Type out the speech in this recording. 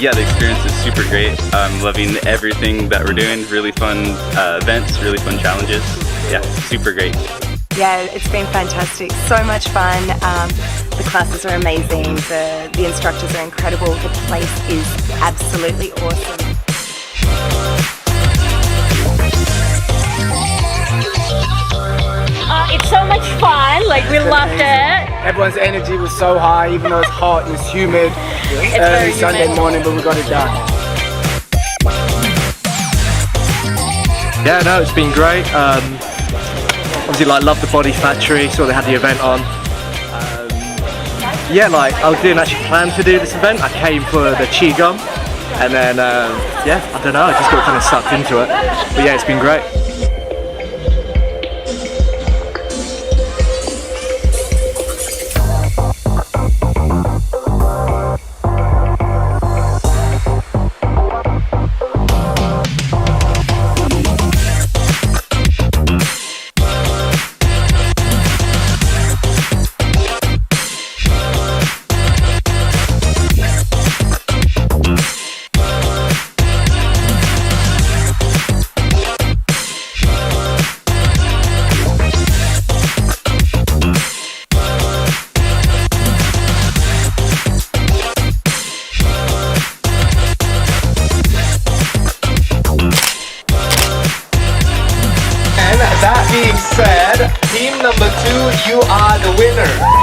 Yeah, the experience is super great. I'm loving everything that we're doing. Really fun events, really fun challenges. Yeah, super great. Yeah, it's been fantastic. So much fun. The classes are amazing. The instructors are incredible. The place is absolutely awesome. It's so much fun. Like, we loved it. Everyone's energy was so high, even though it's hot and it's humid. It's Early very Sunday humid. morning, but we got it done. Yeah, no, it's been great. Obviously, like, loved the Body Factory, saw they had the event on. Yeah, like, I didn't actually plan to do this event. I came for the Qigong, and then, yeah, I don't know, I just got kind of sucked into it. But yeah, it's been great. That being said, team number 2, you are the winner.